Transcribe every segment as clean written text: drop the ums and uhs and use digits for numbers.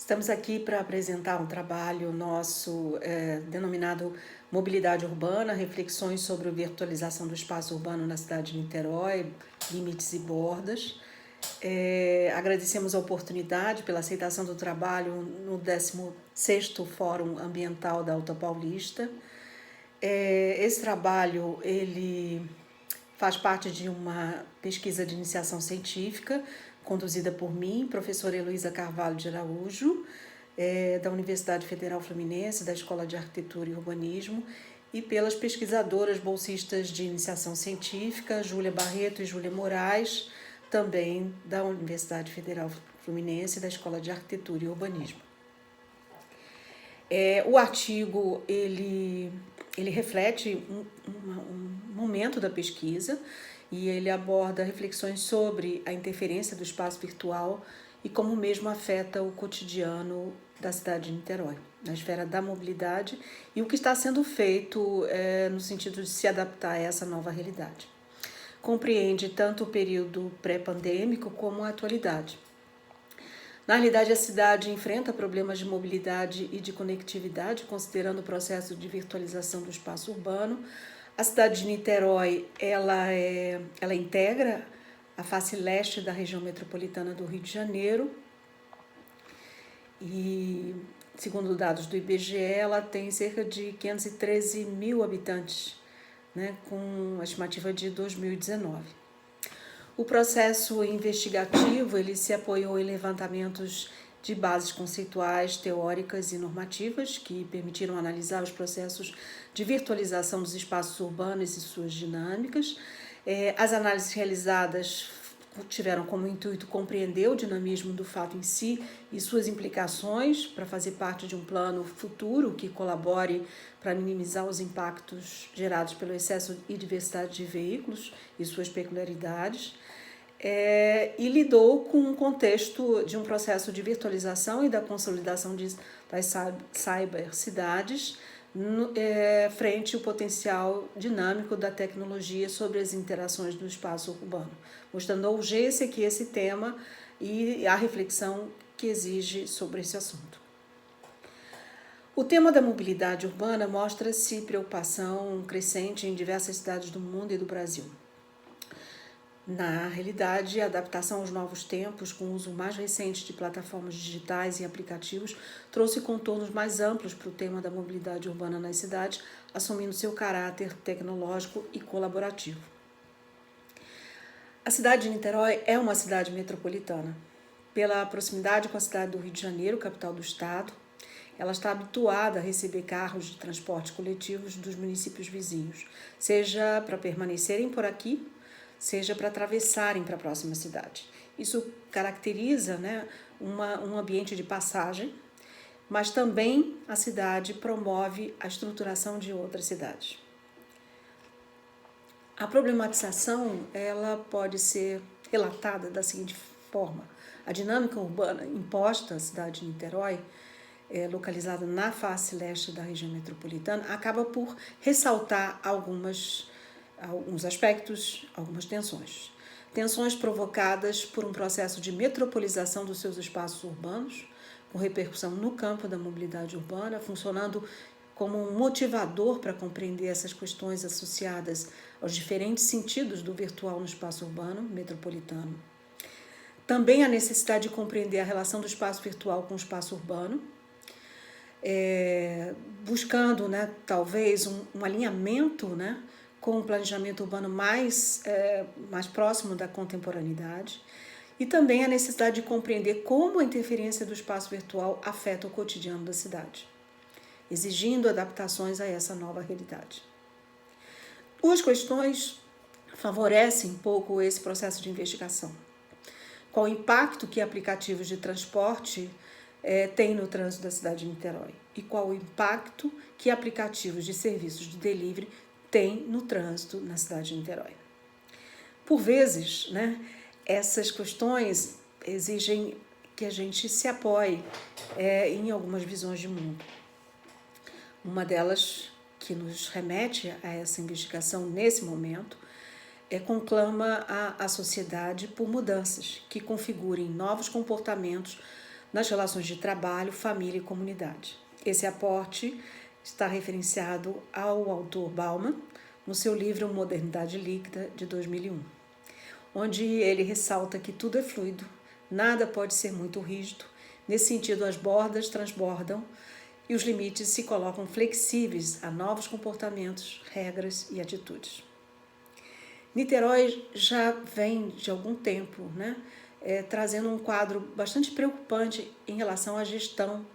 Estamos aqui para apresentar um trabalho nosso denominado Mobilidade Urbana, reflexões sobre a virtualização do espaço urbano na cidade de Niterói, limites e bordas. Agradecemos a oportunidade pela aceitação do trabalho no 16º Fórum Ambiental da Alta Paulista. Esse trabalho ele faz parte de uma pesquisa de iniciação científica conduzida por mim, professora Heloísa Carvalho de Araújo, da Universidade Federal Fluminense, da Escola de Arquitetura e Urbanismo, e pelas pesquisadoras bolsistas de iniciação científica, Júlia Barreto e Júlia Moraes, também da Universidade Federal Fluminense, da Escola de Arquitetura e Urbanismo. O artigo ele reflete um momento da pesquisa e ele aborda reflexões sobre a interferência do espaço virtual e como o mesmo afeta o cotidiano da cidade de Niterói, na esfera da mobilidade, e o que está sendo feito no sentido de se adaptar a essa nova realidade. Compreende tanto o período pré-pandêmico como a atualidade. Na realidade, a cidade enfrenta problemas de mobilidade e de conectividade, considerando o processo de virtualização do espaço urbano. A cidade de Niterói, ela integra a face leste da região metropolitana do Rio de Janeiro e, segundo dados do IBGE, ela tem cerca de 513 mil habitantes, né, com a estimativa de 2019. O processo investigativo ele se apoiou em levantamentos de bases conceituais, teóricas e normativas que permitiram analisar os processos de virtualização dos espaços urbanos e suas dinâmicas. As análises realizadas tiveram como intuito compreender o dinamismo do fato em si e suas implicações para fazer parte de um plano futuro que colabore para minimizar os impactos gerados pelo excesso e diversidade de veículos e suas peculiaridades. E lidou com um contexto de um processo de virtualização e da consolidação das cybercidades frente ao potencial dinâmico da tecnologia sobre as interações do espaço urbano, mostrando a urgência que esse tema e a reflexão que exige sobre esse assunto. O tema da mobilidade urbana mostra-se preocupação crescente em diversas cidades do mundo e do Brasil. Na realidade, a adaptação aos novos tempos, com o uso mais recente de plataformas digitais e aplicativos, trouxe contornos mais amplos para o tema da mobilidade urbana nas cidades, assumindo seu caráter tecnológico e colaborativo. A cidade de Niterói é uma cidade metropolitana. Pela proximidade com a cidade do Rio de Janeiro, capital do estado, ela está habituada a receber carros de transporte coletivos dos municípios vizinhos, seja para permanecerem por aqui, seja para atravessarem para a próxima cidade. Isso caracteriza, né, um ambiente de passagem, mas também a cidade promove a estruturação de outras cidades. A problematização ela pode ser relatada da seguinte forma: a dinâmica urbana imposta à cidade de Niterói, localizada na face leste da região metropolitana, acaba por ressaltar alguns aspectos, algumas tensões. Tensões provocadas por um processo de metropolização dos seus espaços urbanos, com repercussão no campo da mobilidade urbana, funcionando como um motivador para compreender essas questões associadas aos diferentes sentidos do virtual no espaço urbano metropolitano. Também a necessidade de compreender a relação do espaço virtual com o espaço urbano, buscando, né, talvez, um alinhamento, né, com um planejamento urbano mais próximo da contemporaneidade, e também a necessidade de compreender como a interferência do espaço virtual afeta o cotidiano da cidade, exigindo adaptações a essa nova realidade. Duas questões favorecem um pouco esse processo de investigação. Qual o impacto que aplicativos de transporte têm no trânsito da cidade de Niterói? E qual o impacto que aplicativos de serviços de delivery tem no trânsito na cidade de Niterói? Por vezes, né, essas questões exigem que a gente se apoie em algumas visões de mundo. Uma delas, que nos remete a essa investigação nesse momento, conclama a sociedade por mudanças que configurem novos comportamentos nas relações de trabalho, família e comunidade. Esse aporte está referenciado ao autor Bauman no seu livro Modernidade Líquida, de 2001, onde ele ressalta que tudo é fluido, nada pode ser muito rígido. Nesse sentido, as bordas transbordam e os limites se colocam flexíveis a novos comportamentos, regras e atitudes. Niterói já vem de algum tempo, trazendo um quadro bastante preocupante em relação à gestão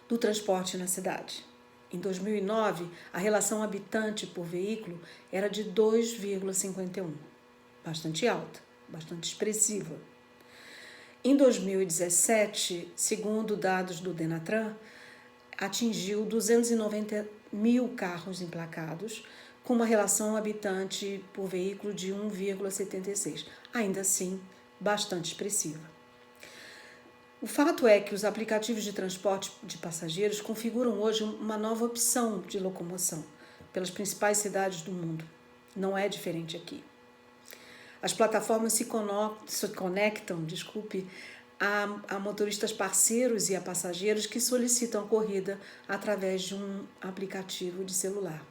do transporte na cidade. Em 2009, a relação habitante por veículo era de 2,51, bastante alta, bastante expressiva. Em 2017, segundo dados do Denatran, atingiu 290 mil carros emplacados, com uma relação habitante por veículo de 1,76, ainda assim bastante expressiva. O fato é que os aplicativos de transporte de passageiros configuram hoje uma nova opção de locomoção pelas principais cidades do mundo. Não é diferente aqui. As plataformas se conectam a motoristas parceiros e a passageiros que solicitam a corrida através de um aplicativo de celular.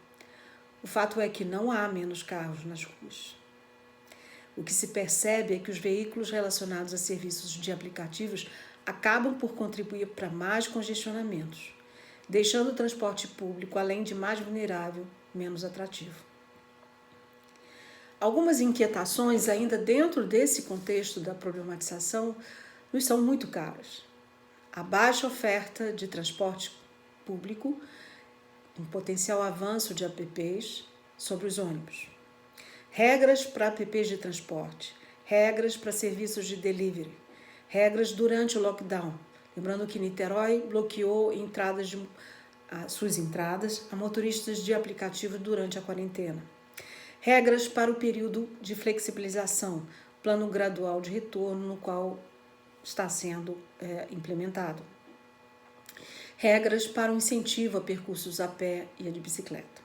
O fato é que não há menos carros nas ruas. O que se percebe é que os veículos relacionados a serviços de aplicativos acabam por contribuir para mais congestionamentos, deixando o transporte público, além de mais vulnerável, menos atrativo. Algumas inquietações ainda dentro desse contexto da problematização nos são muito caras. A baixa oferta de transporte público, um potencial avanço de apps sobre os ônibus. Regras para apps de transporte, regras para serviços de delivery, regras durante o lockdown. Lembrando que Niterói bloqueou suas entradas a motoristas de aplicativo durante a quarentena. Regras para o período de flexibilização, plano gradual de retorno no qual está sendo implementado. Regras para o incentivo a percursos a pé e a de bicicleta.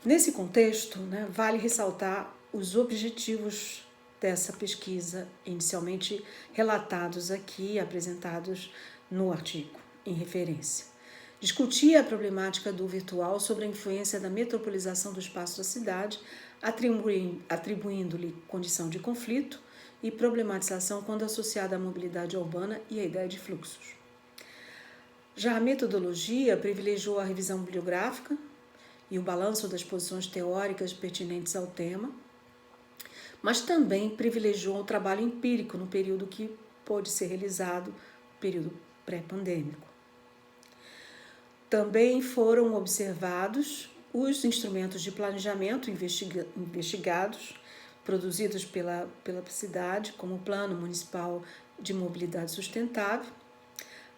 Nesse contexto, vale ressaltar os objetivos dessa pesquisa, inicialmente relatados aqui e apresentados no artigo em referência. Discutir a problemática do virtual sobre a influência da metropolização do espaço da cidade, atribuindo-lhe condição de conflito e problematização quando associada à mobilidade urbana e à ideia de fluxos. Já a metodologia privilegiou a revisão bibliográfica e o balanço das posições teóricas pertinentes ao tema, mas também privilegiou o trabalho empírico no período que pôde ser realizado, período pré-pandêmico. Também foram observados os instrumentos de planejamento investigados, produzidos pela cidade, como o Plano Municipal de Mobilidade Sustentável,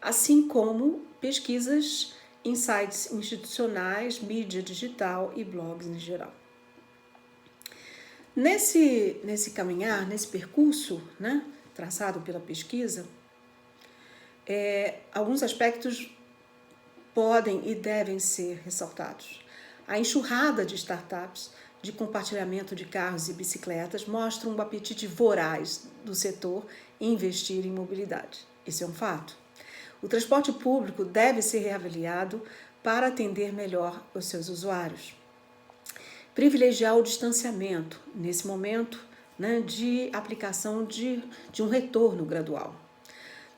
assim como pesquisas em sites institucionais, mídia digital e blogs em geral. Nesse caminhar, nesse percurso, traçado pela pesquisa, alguns aspectos podem e devem ser ressaltados. A enxurrada de startups de compartilhamento de carros e bicicletas mostra um apetite voraz do setor em investir em mobilidade. Esse é um fato. O transporte público deve ser reavaliado para atender melhor os seus usuários. Privilegiar o distanciamento, nesse momento, de aplicação de um retorno gradual.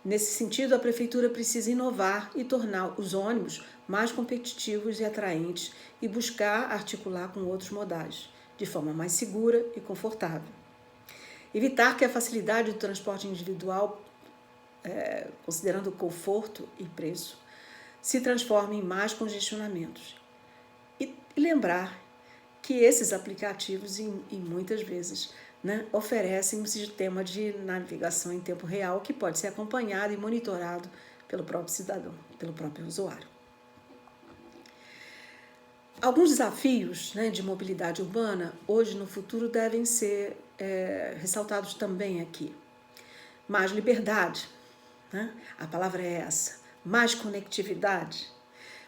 Nesse sentido, a Prefeitura precisa inovar e tornar os ônibus mais competitivos e atraentes e buscar articular com outros modais, de forma mais segura e confortável. Evitar que a facilidade do transporte individual, considerando conforto e preço, se transforme em mais congestionamentos. E lembrar que esses aplicativos, e muitas vezes, oferecem um sistema de navegação em tempo real que pode ser acompanhado e monitorado pelo próprio cidadão, pelo próprio usuário. Alguns desafios de mobilidade urbana, hoje no futuro, devem ser ressaltados também aqui. Mais liberdade, a palavra é essa, mais conectividade,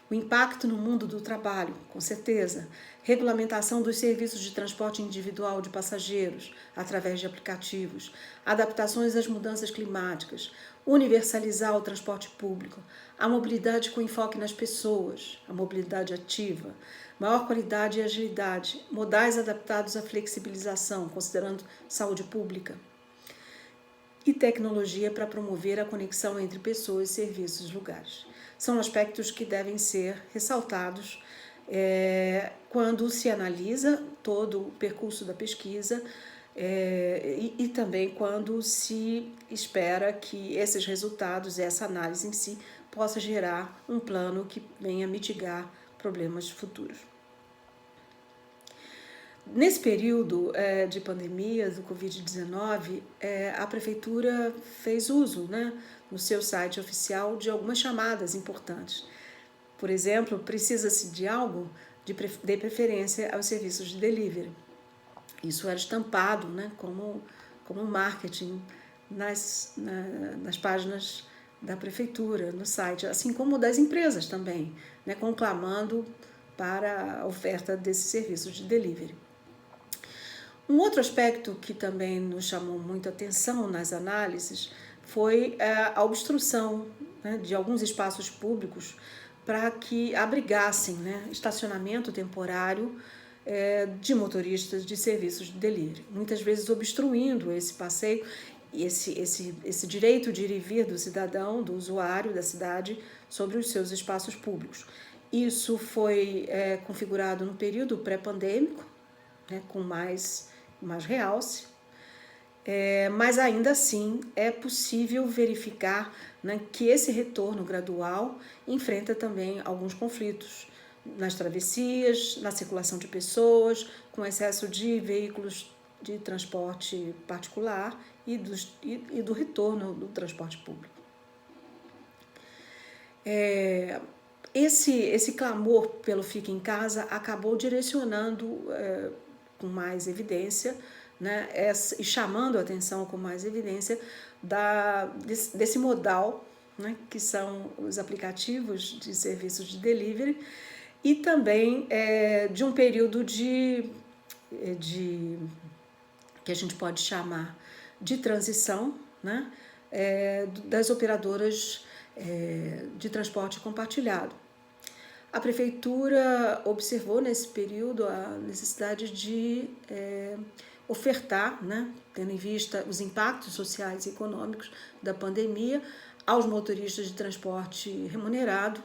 O impacto no mundo do trabalho, com certeza. Regulamentação dos serviços de transporte individual de passageiros através de aplicativos. Adaptações às mudanças climáticas. Universalizar o transporte público. A mobilidade com enfoque nas pessoas, a mobilidade ativa. Maior qualidade e agilidade. Modais adaptados à flexibilização, considerando saúde pública. E tecnologia para promover a conexão entre pessoas, serviços e lugares. São aspectos que devem ser ressaltados quando se analisa todo o percurso da pesquisa e também quando se espera que esses resultados, essa análise em si, possa gerar um plano que venha mitigar problemas futuros. Nesse período de pandemia do Covid-19, a Prefeitura fez uso, no seu site oficial, de algumas chamadas importantes. Por exemplo, precisa-se de algo, de preferência aos serviços de delivery. Isso era estampado como marketing nas páginas da Prefeitura, no site, assim como das empresas também, conclamando para a oferta desses serviços de delivery. Um outro aspecto que também nos chamou muita atenção nas análises foi a obstrução de alguns espaços públicos para que abrigassem estacionamento temporário de motoristas de serviços de delivery, muitas vezes obstruindo esse passeio, esse direito de ir e vir do cidadão, do usuário da cidade sobre os seus espaços públicos. Isso foi configurado no período pré-pandêmico, com mais realce, mas ainda assim é possível verificar que esse retorno gradual enfrenta também alguns conflitos nas travessias, na circulação de pessoas, com excesso de veículos de transporte particular e do retorno do transporte público. Esse clamor pelo fique em casa acabou direcionando com mais evidência, e chamando a atenção com mais evidência desse modal, que são os aplicativos de serviços de delivery, e também de um período de que a gente pode chamar de transição, das operadoras de transporte compartilhado. A Prefeitura observou nesse período a necessidade de ofertar, tendo em vista os impactos sociais e econômicos da pandemia, aos motoristas de transporte remunerado,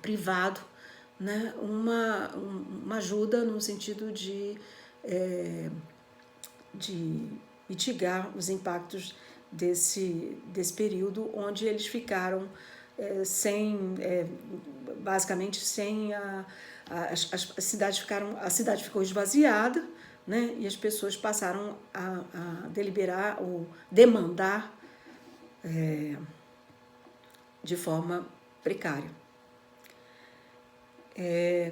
privado, uma ajuda no sentido de mitigar os impactos desse período, onde eles ficaram basicamente sem a cidade ficou esvaziada, e as pessoas passaram a deliberar ou demandar de forma precária.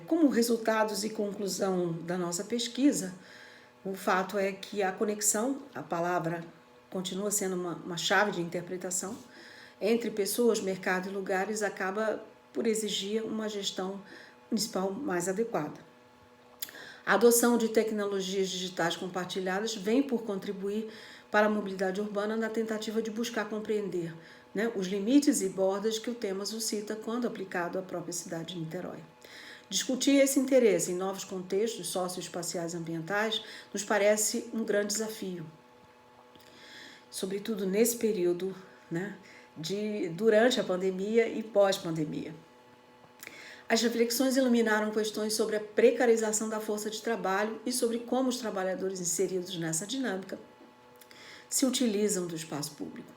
Como resultados e conclusão da nossa pesquisa, o fato é que a conexão, a palavra continua sendo uma chave de interpretação, entre pessoas, mercado e lugares, acaba por exigir uma gestão municipal mais adequada. A adoção de tecnologias digitais compartilhadas vem por contribuir para a mobilidade urbana na tentativa de buscar compreender os limites e bordas que o tema suscita quando aplicado à própria cidade de Niterói. Discutir esse interesse em novos contextos socioespaciais e ambientais nos parece um grande desafio, sobretudo nesse período, durante a pandemia e pós-pandemia. As reflexões iluminaram questões sobre a precarização da força de trabalho e sobre como os trabalhadores inseridos nessa dinâmica se utilizam do espaço público.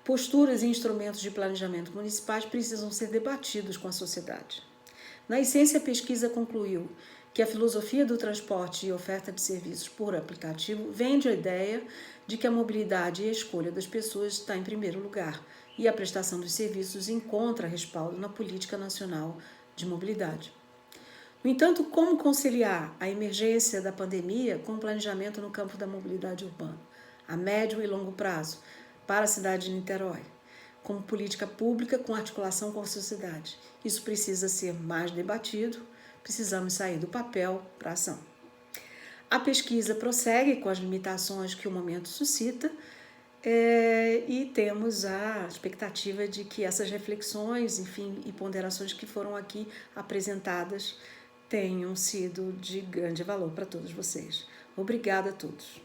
Posturas e instrumentos de planejamento municipais precisam ser debatidos com a sociedade. Na essência, a pesquisa concluiu que a filosofia do transporte e oferta de serviços por aplicativo vende a ideia de que a mobilidade e a escolha das pessoas está em primeiro lugar e a prestação dos serviços encontra respaldo na política nacional de mobilidade. No entanto, como conciliar a emergência da pandemia com o planejamento no campo da mobilidade urbana, a médio e longo prazo, para a cidade de Niterói? como política pública com articulação com a sociedade. Isso precisa ser mais debatido, precisamos sair do papel para a ação. A pesquisa prossegue com as limitações que o momento suscita, e temos a expectativa de que essas reflexões, enfim, e ponderações que foram aqui apresentadas tenham sido de grande valor para todos vocês. Obrigada a todos.